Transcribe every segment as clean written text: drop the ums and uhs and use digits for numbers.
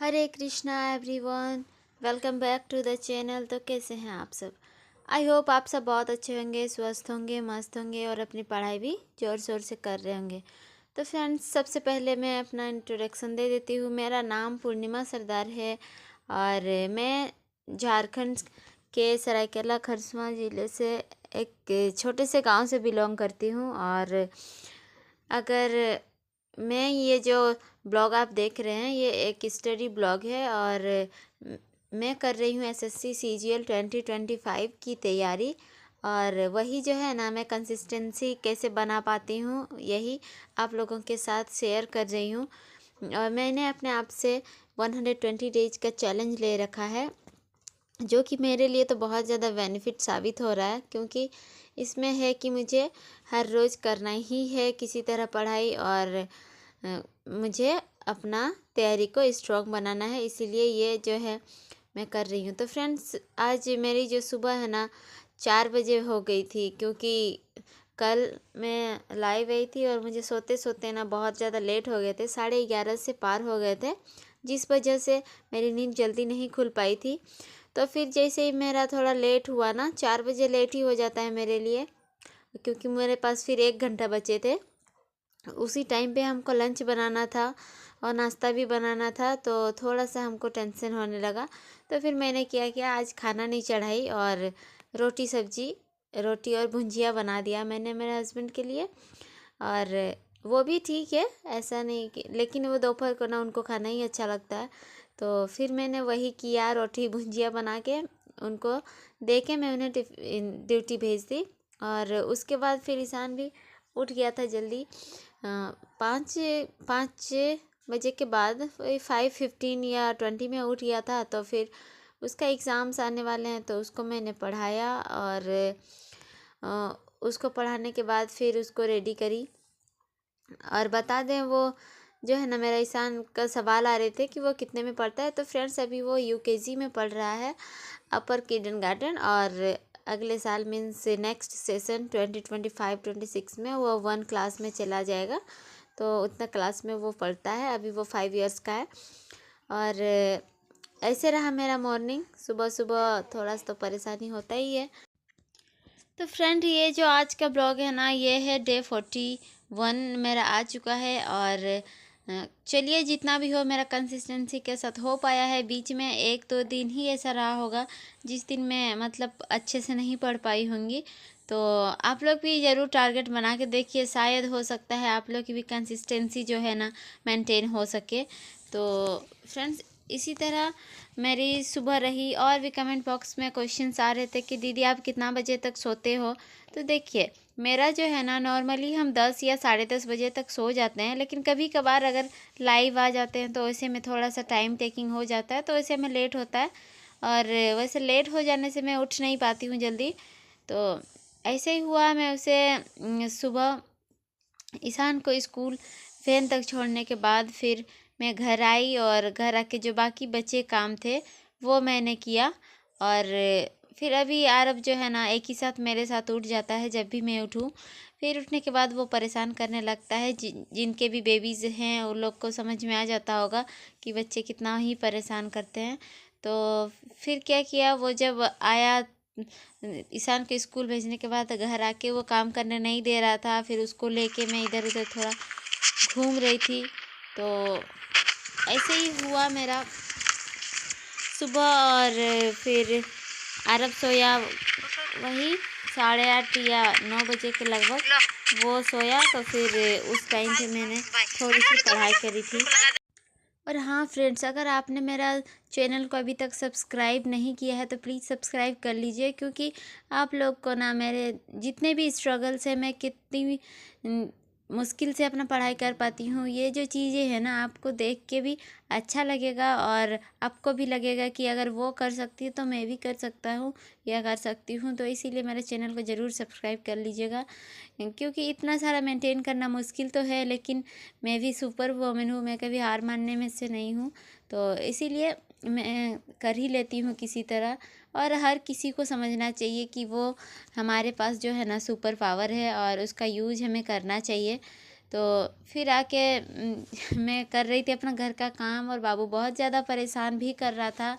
Hare Krishna everyone, welcome back to the channel. तो कैसे हैं आप सब? आई होप आप सब बहुत अच्छे होंगे, स्वस्थ होंगे, मस्त होंगे और अपनी पढ़ाई भी ज़ोर शोर से कर रहे होंगे। तो फ्रेंड्स, सबसे पहले मैं अपना इंट्रोडक्शन दे देती हूँ। मेरा नाम पूर्णिमा सरदार है और मैं झारखंड के सरायकेला खरसावां ज़िले से एक छोटे से गांव से बिलोंग करती हूँ। और अगर मैं ये जो ब्लॉग आप देख रहे हैं, ये एक स्टडी ब्लॉग है और मैं कर रही हूँ एसएससी सीजीएल 2025 की तैयारी। और वही जो है ना, मैं कंसिस्टेंसी कैसे बना पाती हूँ, यही आप लोगों के साथ शेयर कर रही हूँ। और मैंने अपने आप से 120 डेज का चैलेंज ले रखा है, जो कि मेरे लिए तो बहुत ज़्यादा बेनिफिट साबित हो रहा है, क्योंकि इसमें है कि मुझे हर रोज़ करना ही है किसी तरह पढ़ाई और मुझे अपना तैयारी को स्ट्रॉन्ग बनाना है। इसीलिए ये जो है मैं कर रही हूँ। तो फ्रेंड्स, आज मेरी जो सुबह है ना 4 बजे हो गई थी, क्योंकि कल मैं लाइव गई थी और मुझे सोते सोते ना बहुत ज़्यादा लेट हो गए थे, 11:30 से पार हो गए थे, जिस वजह से मेरी नींद जल्दी नहीं खुल पाई थी। तो फिर जैसे ही मेरा थोड़ा लेट हुआ ना, 4 बजे लेट ही हो जाता है मेरे लिए, क्योंकि मेरे पास फिर 1 घंटा बचे थे। उसी टाइम पे हमको लंच बनाना था और नाश्ता भी बनाना था, तो थोड़ा सा हमको टेंशन होने लगा। तो फिर मैंने क्या आज खाना नहीं चढ़ाई और रोटी और भुंजिया बना दिया मैंने मेरे हस्बैंड के लिए। और वो भी ठीक है, ऐसा नहीं कि, लेकिन वो दोपहर को ना उनको खाना ही अच्छा लगता है। तो फिर मैंने वही किया, रोटी भुंजिया बना के उनको दे के मैं उन्हें ड्यूटी भेज दी। और उसके बाद फिर ईशान भी उठ गया था जल्दी, 5 बजे के बाद, वही 5:15 या 20 में उठ गया था। तो फिर उसका एग्ज़ाम्स आने वाले हैं, तो उसको मैंने पढ़ाया और उसको पढ़ाने के बाद फिर उसको रेडी करी। और बता दें, वो जो है ना, मेरा ईशान का सवाल आ रहे थे कि वो कितने में पढ़ता है। तो फ्रेंड्स, अभी वो यूकेजी में पढ़ रहा है, अपर किंडरगार्टन। और अगले साल मीन्स नेक्स्ट सेशन 2025-26 में वो 1 क्लास में चला जाएगा। तो उतना क्लास में वो पढ़ता है, अभी वो 5 इयर्स का है। और ऐसे रहा मेरा मॉर्निंग। सुबह सुबह थोड़ा सा तो परेशानी होता ही है। तो फ्रेंड, ये जो आज का ब्लॉग है ना, ये है डे 41 मेरा आ चुका है। और चलिए, जितना भी हो मेरा कंसिस्टेंसी के साथ हो पाया है। बीच में 1-2 दिन ही ऐसा रहा होगा जिस दिन मैं मतलब अच्छे से नहीं पढ़ पाई होंगी। तो आप लोग भी ज़रूर टारगेट बना के देखिए, शायद हो सकता है आप लोग की भी कंसिस्टेंसी जो है ना मेंटेन हो सके। तो फ्रेंड्स, इसी तरह मेरी सुबह रही। और भी कमेंट बॉक्स में क्वेश्चंस आ रहे थे कि दीदी आप कितना बजे तक सोते हो। तो देखिए, मेरा जो है ना, नॉर्मली हम 10 या 10:30 बजे तक सो जाते हैं, लेकिन कभी कभार अगर लाइव आ जाते हैं तो वैसे में थोड़ा सा टाइम टेकिंग हो जाता है, तो वैसे में लेट होता है। और वैसे लेट हो जाने से मैं उठ नहीं पाती हूँ जल्दी। तो ऐसे ही हुआ, मैं उसे सुबह ईशान को स्कूल वैन तक छोड़ने के बाद फिर मैं घर आई और घर आके जो बाकी बचे काम थे वो मैंने किया। और फिर अभी आरब जो है ना, एक ही साथ मेरे साथ उठ जाता है जब भी मैं उठूँ। फिर उठने के बाद वो परेशान करने लगता है। जिनके भी बेबीज़ हैं उन लोग को समझ में आ जाता होगा कि बच्चे कितना ही परेशान करते हैं। तो फिर क्या किया, वो जब आया ईशान को स्कूल भेजने के बाद, घर आके वो काम करने नहीं दे रहा था। फिर उसको लेके मैं इधर उधर थोड़ा घूम रही थी। तो ऐसे ही हुआ मेरा सुबह। और फिर आरब सोया वही 8:30 या 9 बजे के लगभग वो सोया। तो फिर उस टाइम पे मैंने थोड़ी सी पढ़ाई करी थी। और हाँ फ्रेंड्स, अगर आपने मेरा चैनल को अभी तक सब्सक्राइब नहीं किया है तो प्लीज़ सब्सक्राइब कर लीजिए, क्योंकि आप लोग को ना मेरे जितने भी स्ट्रगल्स हैं, मैं कितनी भी मुश्किल से अपना पढ़ाई कर पाती हूँ, ये जो चीज़ें हैं ना, आपको देख के भी अच्छा लगेगा और आपको भी लगेगा कि अगर वो कर सकती है तो मैं भी कर सकता हूँ या कर सकती हूँ। तो इसीलिए मेरे चैनल को ज़रूर सब्सक्राइब कर लीजिएगा, क्योंकि इतना सारा मेंटेन करना मुश्किल तो है, लेकिन मैं भी सुपर वुमन हूँ, मैं कभी हार मानने में से नहीं हूँ। तो इसीलिए मैं कर ही लेती हूँ किसी तरह। और हर किसी को समझना चाहिए कि वो हमारे पास जो है ना सुपर पावर है और उसका यूज हमें करना चाहिए। तो फिर आके मैं कर रही थी अपना घर का काम, और बाबू बहुत ज़्यादा परेशान भी कर रहा था।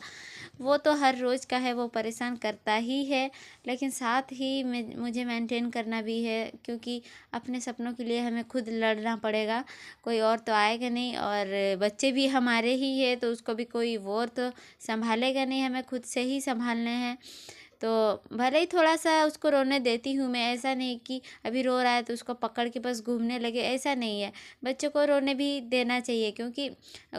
वो तो हर रोज़ का है, वो परेशान करता ही है, लेकिन साथ ही मुझे मेंटेन करना भी है, क्योंकि अपने सपनों के लिए हमें खुद लड़ना पड़ेगा, कोई और तो आएगा नहीं। और बच्चे भी हमारे ही है, तो उसको भी कोई और तो संभालेगा नहीं, हमें खुद से ही संभालने हैं। तो भले ही थोड़ा सा उसको रोने देती हूँ मैं, ऐसा नहीं कि अभी रो रहा है तो उसको पकड़ के बस घूमने लगे, ऐसा नहीं है। बच्चों को रोने भी देना चाहिए, क्योंकि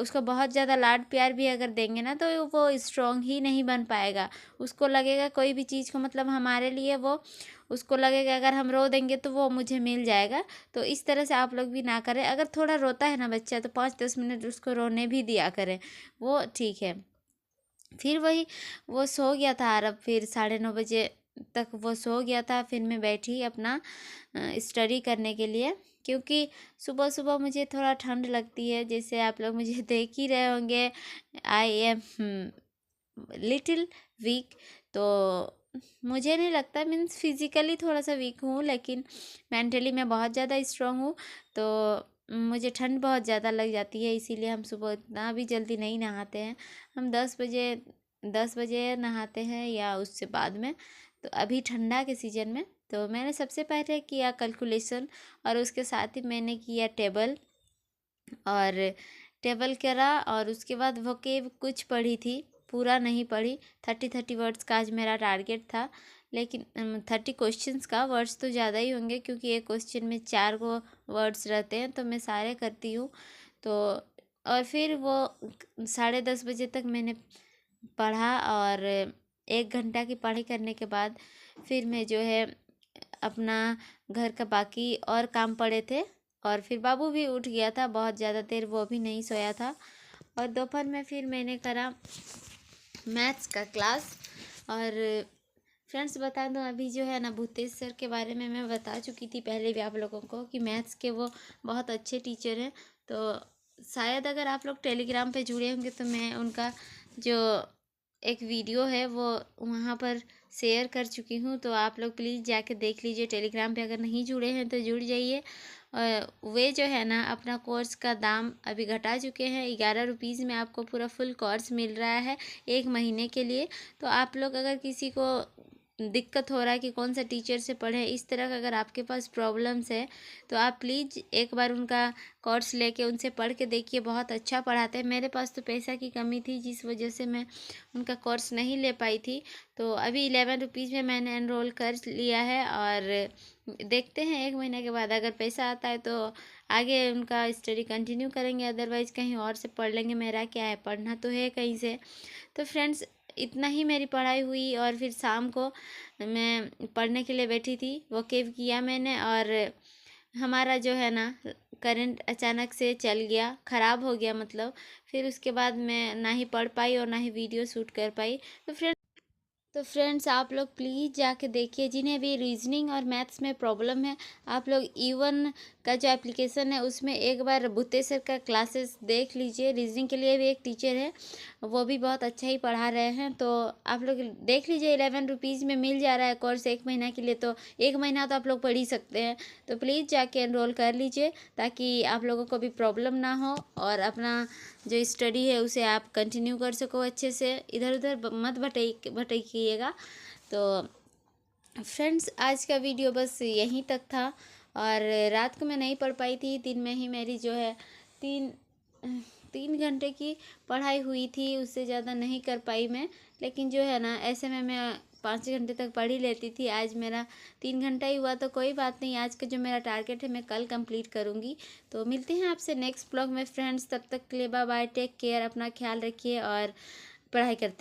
उसको बहुत ज़्यादा लाड प्यार भी अगर देंगे ना, तो वो स्ट्रॉन्ग ही नहीं बन पाएगा। उसको लगेगा कोई भी चीज़ को मतलब हमारे लिए वो, उसको लगेगा अगर हम रो देंगे तो वो मुझे मिल जाएगा। तो इस तरह से आप लोग भी ना करें। अगर थोड़ा रोता है ना बच्चा, तो 5-10 मिनट उसको रोने भी दिया करें, वो ठीक है। फिर वही वो सो गया था अरब, फिर 9:30 बजे तक वो सो गया था। फिर मैं बैठी अपना स्टडी करने के लिए, क्योंकि सुबह सुबह मुझे थोड़ा ठंड लगती है, जैसे आप लोग मुझे देख ही रहे होंगे, आई एम लिटिल वीक। तो मुझे नहीं लगता, मीन्स फिज़िकली थोड़ा सा वीक हूँ, लेकिन मेंटली मैं बहुत ज़्यादा स्ट्रांग हूँ। तो मुझे ठंड बहुत ज़्यादा लग जाती है, इसीलिए हम सुबह इतना भी जल्दी नहीं नहाते हैं। हम 10 बजे नहाते हैं या उससे बाद में। तो अभी ठंडा के सीज़न में तो मैंने सबसे पहले किया कैलकुलेशन, और उसके साथ ही मैंने किया टेबल, और टेबल करा, और उसके बाद वोकेब कुछ पढ़ी थी, पूरा नहीं पढ़ी। 30 वर्ड्स का आज मेरा टारगेट था, लेकिन 30 क्वेश्चंस का, वर्ड्स तो ज़्यादा ही होंगे, क्योंकि एक क्वेश्चन में 4 को वर्ड्स रहते हैं, तो मैं सारे करती हूँ। तो और फिर वो 10:30 बजे तक मैंने पढ़ा, और 1 घंटा की पढ़ाई करने के बाद फिर मैं जो है अपना घर का बाकी और काम पड़े थे, और फिर बाबू भी उठ गया था, बहुत ज़्यादा देर वो भी नहीं सोया था। और दोपहर में फिर मैंने करा मैथ्स का क्लास। और फ्रेंड्स बता दूं, अभी जो है ना भूतेश सर के बारे में मैं बता चुकी थी पहले भी आप लोगों को, कि मैथ्स के वो बहुत अच्छे टीचर हैं। तो शायद अगर आप लोग टेलीग्राम पे जुड़े होंगे, तो मैं उनका जो एक वीडियो है वो वहाँ पर शेयर कर चुकी हूँ, तो आप लोग प्लीज़ जाके देख लीजिए। टेलीग्राम पे अगर नहीं जुड़े हैं तो जुड़ जाइए। वे जो है ना अपना कोर्स का दाम अभी घटा चुके हैं, 11 रुपीज़ में आपको पूरा फुल कोर्स मिल रहा है 1 महीने के लिए। तो आप लोग अगर किसी को दिक्कत हो रहा है कि कौन सा टीचर से पढ़े, इस तरह का अगर आपके पास प्रॉब्लम्स है, तो आप प्लीज़ एक बार उनका कोर्स लेके उनसे पढ़ के देखिए, बहुत अच्छा पढ़ाते हैं। मेरे पास तो पैसा की कमी थी, जिस वजह से मैं उनका कोर्स नहीं ले पाई थी। तो अभी 11 रुपीज़ में मैंने एनरोल कर लिया है, और देखते हैं 1 महीने के बाद अगर पैसा आता है तो आगे उनका स्टडी कंटिन्यू करेंगे, अदरवाइज़ कहीं और से पढ़ लेंगे। मेरा क्या है, पढ़ना तो है कहीं से। तो फ्रेंड्स इतना ही मेरी पढ़ाई हुई, और फिर शाम को मैं पढ़ने के लिए बैठी थी, वो केव किया मैंने। और हमारा जो है ना करंट अचानक से चल गया, ख़राब हो गया मतलब। फिर उसके बाद मैं ना ही पढ़ पाई और ना ही वीडियो शूट कर पाई। तो फ्रेंड्स आप लोग प्लीज़ जाके देखिए, जिन्हें भी रीजनिंग और मैथ्स में प्रॉब्लम है, आप लोग E1 का जो एप्लीकेशन है उसमें एक बार भूते सर का क्लासेस देख लीजिए। रीजनिंग के लिए भी एक टीचर है, वो भी बहुत अच्छा ही पढ़ा रहे हैं, तो आप लोग देख लीजिए। 11 रुपीज़ में मिल जा रहा है कोर्स 1 महीना के लिए, तो 1 महीना तो आप लोग पढ़ ही सकते हैं। तो प्लीज़ जाके एनरोल कर लीजिए, ताकि आप लोगों को भी प्रॉब्लम ना हो, और अपना जो स्टडी है उसे आप कंटिन्यू कर सको अच्छे से, इधर उधर मत भटकिएगा। तो फ्रेंड्स आज का वीडियो बस यहीं तक था, और रात को मैं नहीं पढ़ पाई थी, दिन में ही मेरी जो है 3 घंटे की पढ़ाई हुई थी, उससे ज़्यादा नहीं कर पाई मैं। लेकिन जो है ना ऐसे में मैं 5 घंटे तक पढ़ ही लेती थी। आज मेरा 3 घंटा ही हुआ, तो कोई बात नहीं, आज का जो मेरा टारगेट है मैं कल कंप्लीट करूँगी। तो मिलते हैं आपसे नेक्स्ट ब्लॉग में फ्रेंड्स, तब तक के लिए बाय बाय, टेक केयर, अपना ख्याल रखिए और पढ़ाई करते